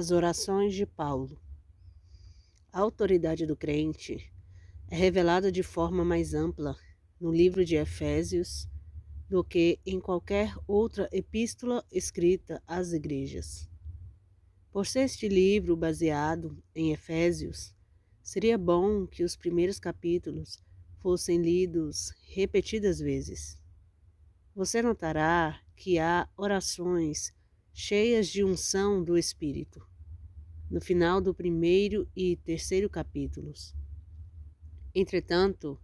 As orações de Paulo. A autoridade do crente é revelada de forma mais ampla no livro de Efésios do que em qualquer outra epístola escrita às igrejas. Por ser este livro baseado em Efésios, seria bom que os primeiros capítulos fossem lidos repetidas vezes. Você notará que há orações cheias de unção do Espírito no final do primeiro e terceiro capítulos. Entretanto,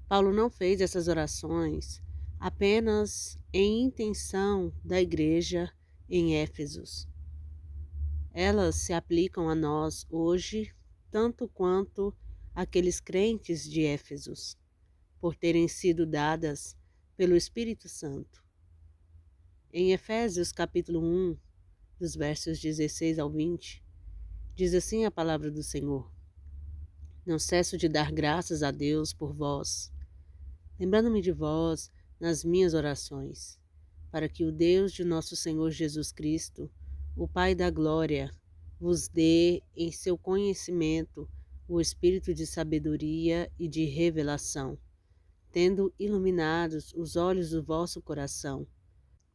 Paulo não fez essas orações apenas em intenção da igreja em Éfesos. Elas se aplicam a nós hoje tanto quanto aqueles crentes de Éfesos, por terem sido dadas pelo Espírito Santo. Em Efésios capítulo 1, dos versos 16 ao 20, diz assim a palavra do Senhor: Não cesso de dar graças a Deus por vós, lembrando-me de vós nas minhas orações, para que o Deus de nosso Senhor Jesus Cristo, o Pai da glória, vos dê em seu conhecimento o espírito de sabedoria e de revelação, tendo iluminados os olhos do vosso coração,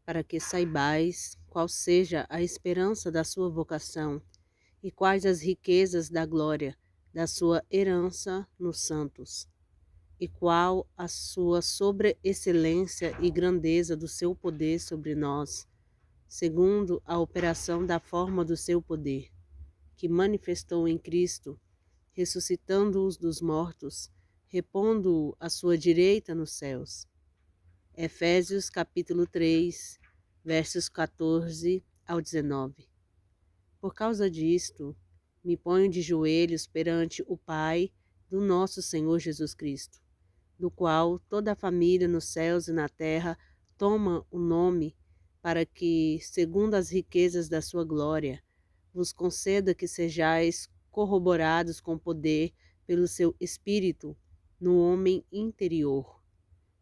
para que saibais qual seja a esperança da sua vocação e quais as riquezas da glória da sua herança nos santos, e qual a sua sobreexcelência e grandeza do seu poder sobre nós, segundo a operação da forma do seu poder, que manifestou em Cristo, ressuscitando-os dos mortos, repondo-o à sua direita nos céus. Efésios capítulo 3, versos 14 ao 19. Por causa disto, me ponho de joelhos perante o Pai do nosso Senhor Jesus Cristo, do qual toda a família nos céus e na terra toma o nome, para que, segundo as riquezas da sua glória, vos conceda que sejais corroborados com poder pelo seu Espírito no homem interior,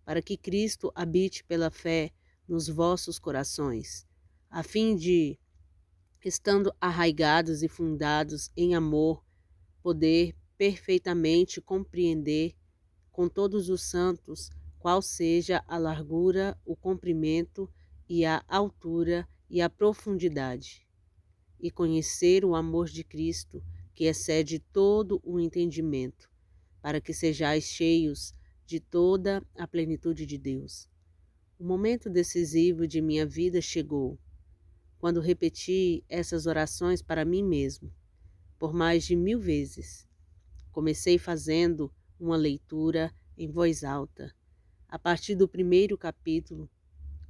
para que Cristo habite pela fé nos vossos corações, a fim de, estando arraigados e fundados em amor, poder perfeitamente compreender com todos os santos qual seja a largura, o comprimento e a altura e a profundidade, e conhecer o amor de Cristo, que excede todo o entendimento, para que sejais cheios de toda a plenitude de Deus. O momento decisivo de minha vida chegou, quando repeti essas orações para mim mesmo, por mais de 1000 vezes. Comecei fazendo uma leitura em voz alta. A partir do primeiro capítulo,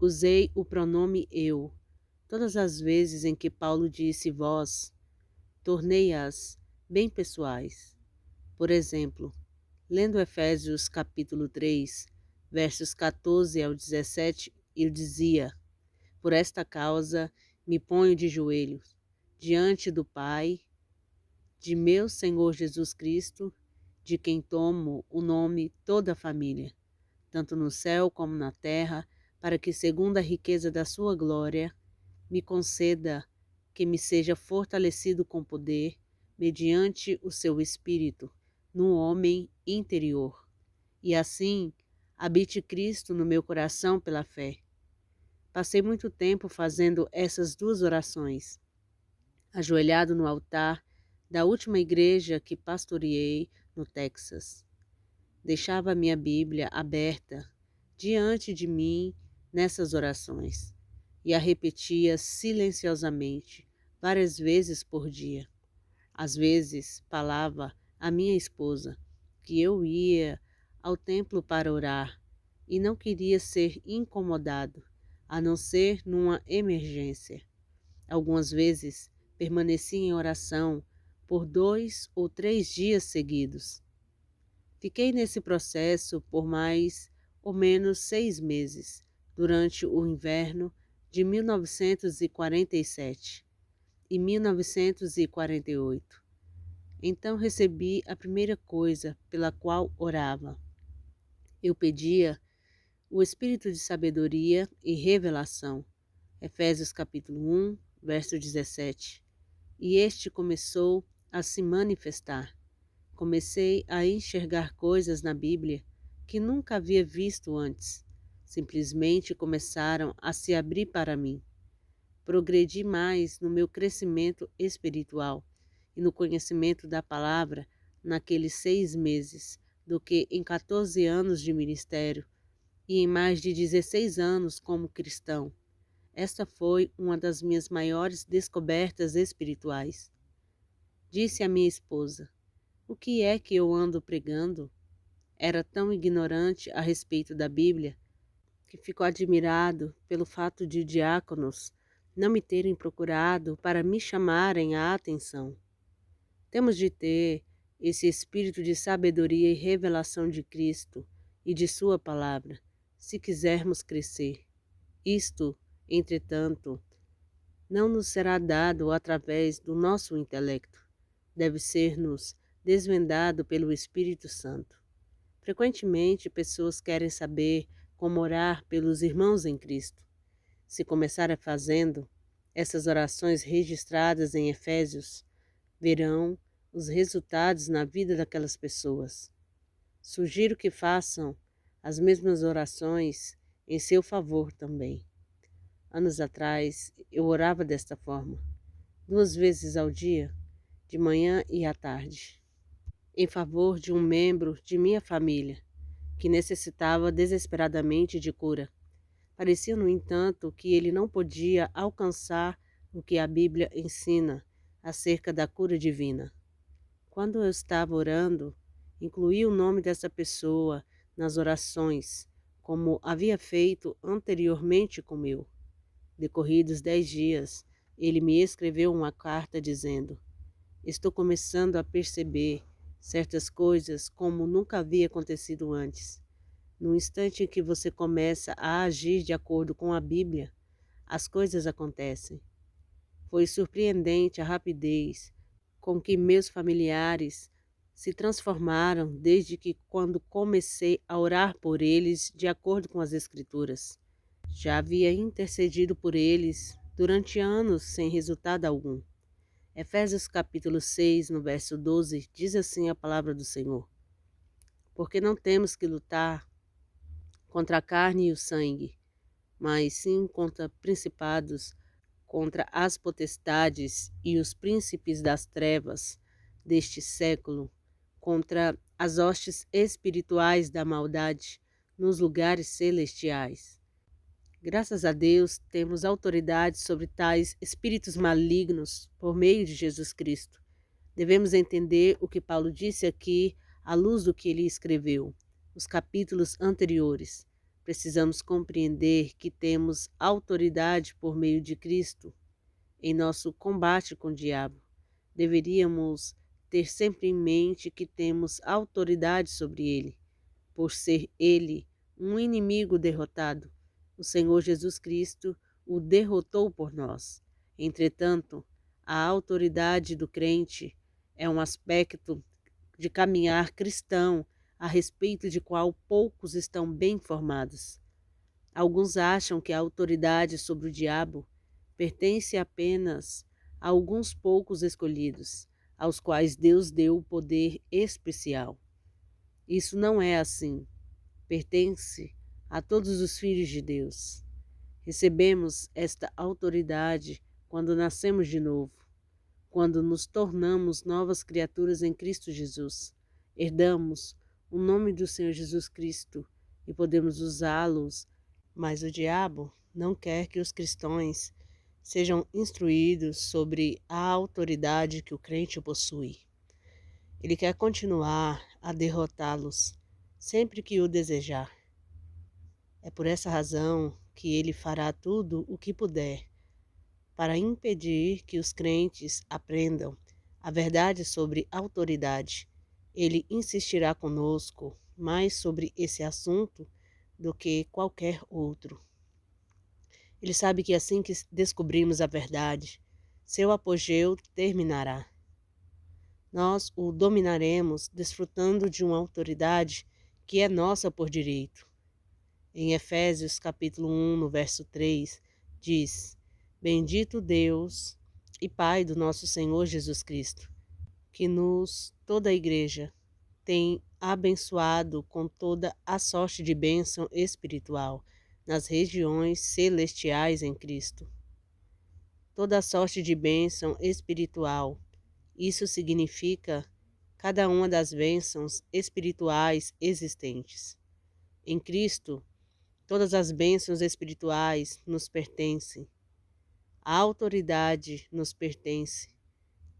usei o pronome eu. Todas as vezes em que Paulo disse vós, tornei-as bem pessoais. Por exemplo, lendo Efésios capítulo 3, versos 14 ao 17, eu dizia: Por esta causa me ponho de joelhos diante do Pai, de meu Senhor Jesus Cristo, de quem tomo o nome toda a família, tanto no céu como na terra, para que, segundo a riqueza da sua glória, me conceda que me seja fortalecido com poder, mediante o seu Espírito, no homem interior, e assim habite Cristo no meu coração pela fé. Passei muito tempo fazendo essas duas orações, ajoelhado no altar da última igreja que pastoreei no Texas. Deixava minha Bíblia aberta diante de mim nessas orações e a repetia silenciosamente várias vezes por dia. Às vezes falava à minha esposa que eu ia ao templo para orar e não queria ser incomodado, a não ser numa emergência. Algumas vezes permaneci em oração por 2 ou 3 dias seguidos. Fiquei nesse processo por mais ou menos 6 meses, durante o inverno de 1947 e 1948. Então recebi a primeira coisa pela qual orava. Eu pedia o espírito de sabedoria e revelação. Efésios capítulo 1, verso 17. e este começou a se manifestar. Comecei a enxergar coisas na Bíblia que nunca havia visto antes. Simplesmente começaram a se abrir para mim. Progredi mais no meu crescimento espiritual e no conhecimento da palavra naqueles 6 meses do que em 14 anos de ministério e em mais de 16 anos como cristão. Esta foi uma das minhas maiores descobertas espirituais. Disse a minha esposa: "O que é que eu ando pregando?" Era tão ignorante a respeito da Bíblia que ficou admirado pelo fato de diáconos não me terem procurado para me chamarem a atenção. Temos de ter esse espírito de sabedoria e revelação de Cristo e de Sua palavra, se quisermos crescer. Isto, entretanto, não nos será dado através do nosso intelecto. Deve ser-nos desvendado pelo Espírito Santo. Frequentemente, pessoas querem saber como orar pelos irmãos em Cristo. Se começarem fazendo essas orações registradas em Efésios, verão os resultados na vida daquelas pessoas. Sugiro que façam as mesmas orações em seu favor também. Anos atrás, eu orava desta forma, 2 vezes ao dia, de manhã e à tarde, em favor de um membro de minha família, que necessitava desesperadamente de cura. Parecia, no entanto, que ele não podia alcançar o que a Bíblia ensina acerca da cura divina. Quando eu estava orando, incluí o nome dessa pessoa nas orações, como havia feito anteriormente com o meu. Decorridos 10 dias, ele me escreveu uma carta dizendo: "Estou começando a perceber certas coisas como nunca havia acontecido antes. No instante em que você começa a agir de acordo com a Bíblia, as coisas acontecem." Foi surpreendente a rapidez com que meus familiares se transformaram desde que quando comecei a orar por eles de acordo com as Escrituras. Já havia intercedido por eles durante anos sem resultado algum. Efésios capítulo 6, no verso 12, diz assim a palavra do Senhor: "Porque não temos que lutar contra a carne e o sangue, mas sim contra principados, contra as potestades e os príncipes das trevas deste século, contra as hostes espirituais da maldade nos lugares celestiais." Graças a Deus, temos autoridade sobre tais espíritos malignos por meio de Jesus Cristo. Devemos entender o que Paulo disse aqui à luz do que ele escreveu, os capítulos anteriores. Precisamos compreender que temos autoridade por meio de Cristo em nosso combate com o diabo. Deveríamos ter sempre em mente que temos autoridade sobre ele, por ser ele um inimigo derrotado. O Senhor Jesus Cristo o derrotou por nós. Entretanto, a autoridade do crente é um aspecto de caminhar cristão a respeito de qual poucos estão bem informados. Alguns acham que a autoridade sobre o diabo pertence apenas a alguns poucos escolhidos, aos quais Deus deu o poder especial. Isso não é assim. Pertence a todos os filhos de Deus. Recebemos esta autoridade quando nascemos de novo, quando nos tornamos novas criaturas em Cristo Jesus. Herdamos o nome do Senhor Jesus Cristo e podemos usá-los, mas o diabo não quer que os cristãos sejam instruídos sobre a autoridade que o crente possui. Ele quer continuar a derrotá-los sempre que o desejar. É por essa razão que ele fará tudo o que puder para impedir que os crentes aprendam a verdade sobre autoridade. Ele insistirá conosco mais sobre esse assunto do que qualquer outro. Ele sabe que assim que descobrirmos a verdade, seu apogeu terminará. Nós o dominaremos desfrutando de uma autoridade que é nossa por direito. Em Efésios capítulo 1, no verso 3, diz: "Bendito Deus e Pai do nosso Senhor Jesus Cristo, que toda a igreja, tem abençoado com toda a sorte de bênção espiritual nas regiões celestiais em Cristo. Toda a sorte de bênção espiritual. Isso significa cada uma das bênçãos espirituais existentes. Em Cristo, todas as bênçãos espirituais nos pertencem. A autoridade nos pertence,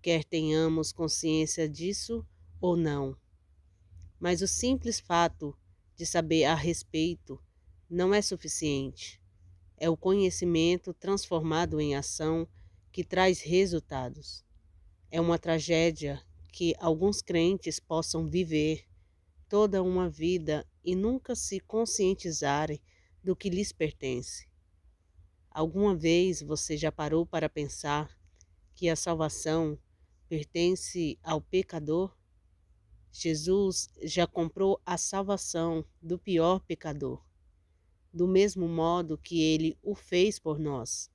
quer tenhamos consciência disso ou não. Mas o simples fato de saber a respeito não é suficiente. É o conhecimento transformado em ação que traz resultados. É uma tragédia que alguns crentes possam viver toda uma vida e nunca se conscientizarem do que lhes pertence. Alguma vez você já parou para pensar que a salvação pertence ao pecador? Jesus já comprou a salvação do pior pecador, do mesmo modo que ele o fez por nós.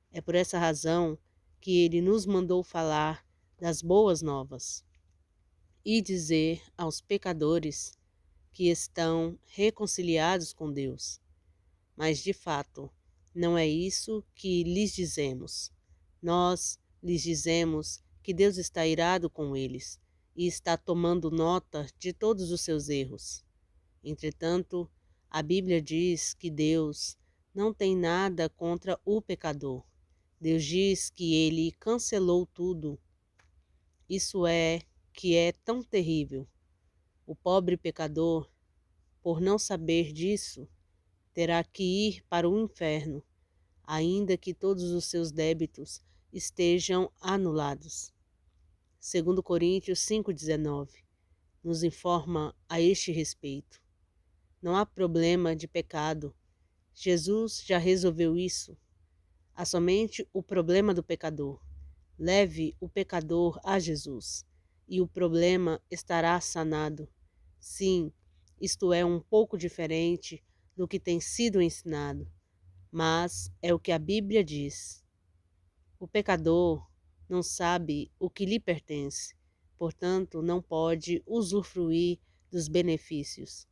É por essa razão que ele nos mandou falar das boas novas e dizer aos pecadores que estão reconciliados com Deus. Mas, de fato, não é isso que lhes dizemos. Nós lhes dizemos que Deus está irado com eles e está tomando nota de todos os seus erros. Entretanto, a Bíblia diz que Deus não tem nada contra o pecador. Deus diz que ele cancelou tudo. Isso é que é tão terrível. O pobre pecador, por não saber disso, terá que ir para o inferno, ainda que todos os seus débitos estejam anulados. 2 Coríntios 5,19 nos informa a este respeito. Não há problema de pecado. Jesus já resolveu isso. Há somente o problema do pecador. Leve o pecador a Jesus, e o problema estará sanado. Sim, isto é um pouco diferente do que tem sido ensinado, mas é o que a Bíblia diz. O pecador não sabe o que lhe pertence, portanto, não pode usufruir dos benefícios.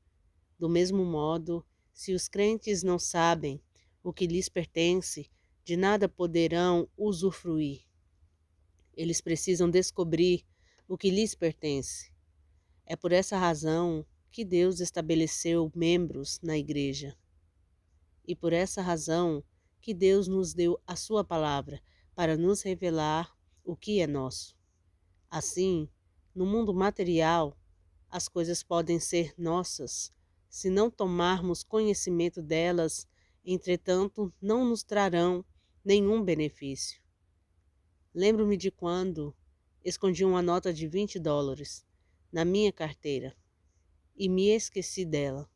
Do mesmo modo, se os crentes não sabem o que lhes pertence, de nada poderão usufruir. Eles precisam descobrir o que lhes pertence. É por essa razão que Deus estabeleceu membros na igreja. E por essa razão que Deus nos deu a sua palavra para nos revelar o que é nosso. Assim, no mundo material, as coisas podem ser nossas, se não tomarmos conhecimento delas, entretanto, não nos trarão nenhum benefício. Lembro-me de quando escondi uma nota de $20 na minha carteira e me esqueci dela.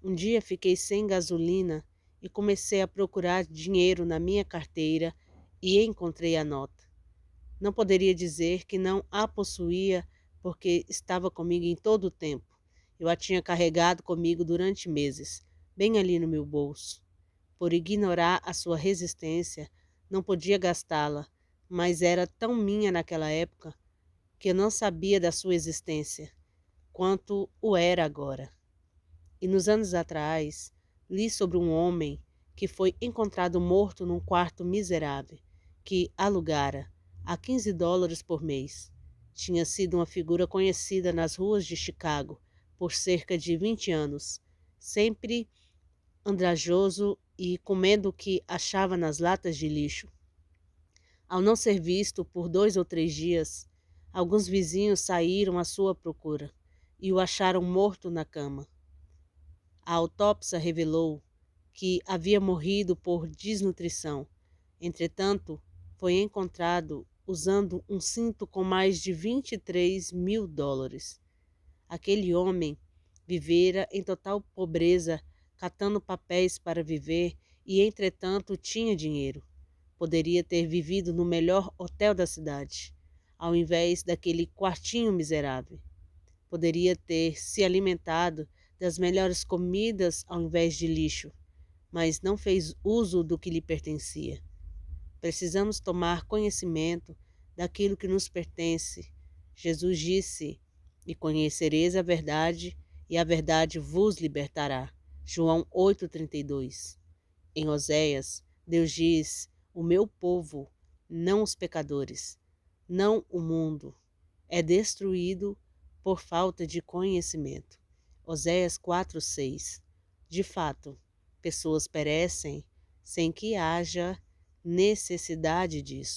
Um dia fiquei sem gasolina e comecei a procurar dinheiro na minha carteira e encontrei a nota. Não poderia dizer que não a possuía porque estava comigo em todo o tempo. Eu a tinha carregado comigo durante meses, bem ali no meu bolso. Por ignorar a sua resistência, não podia gastá-la, mas era tão minha naquela época que eu não sabia da sua existência, quanto o era agora. E nos anos atrás, li sobre um homem que foi encontrado morto num quarto miserável, que alugara a $15 por mês. Tinha sido uma figura conhecida nas ruas de Chicago por cerca de 20 anos, sempre andrajoso e comendo o que achava nas latas de lixo. Ao não ser visto por 2 ou 3 dias, alguns vizinhos saíram à sua procura e o acharam morto na cama. A autópsia revelou que havia morrido por desnutrição. Entretanto, foi encontrado usando um cinto com mais de $23.000. Aquele homem vivera em total pobreza, catando papéis para viver e, entretanto, tinha dinheiro. Poderia ter vivido no melhor hotel da cidade, ao invés daquele quartinho miserável. Poderia ter se alimentado das melhores comidas ao invés de lixo, mas não fez uso do que lhe pertencia. Precisamos tomar conhecimento daquilo que nos pertence. Jesus disse: "E conhecereis a verdade, e a verdade vos libertará." João 8,32. Em Oséias, Deus diz: "O meu povo, não os pecadores, não o mundo, é destruído por falta de conhecimento." Oséias 4,6. De fato, pessoas perecem sem que haja necessidade disso.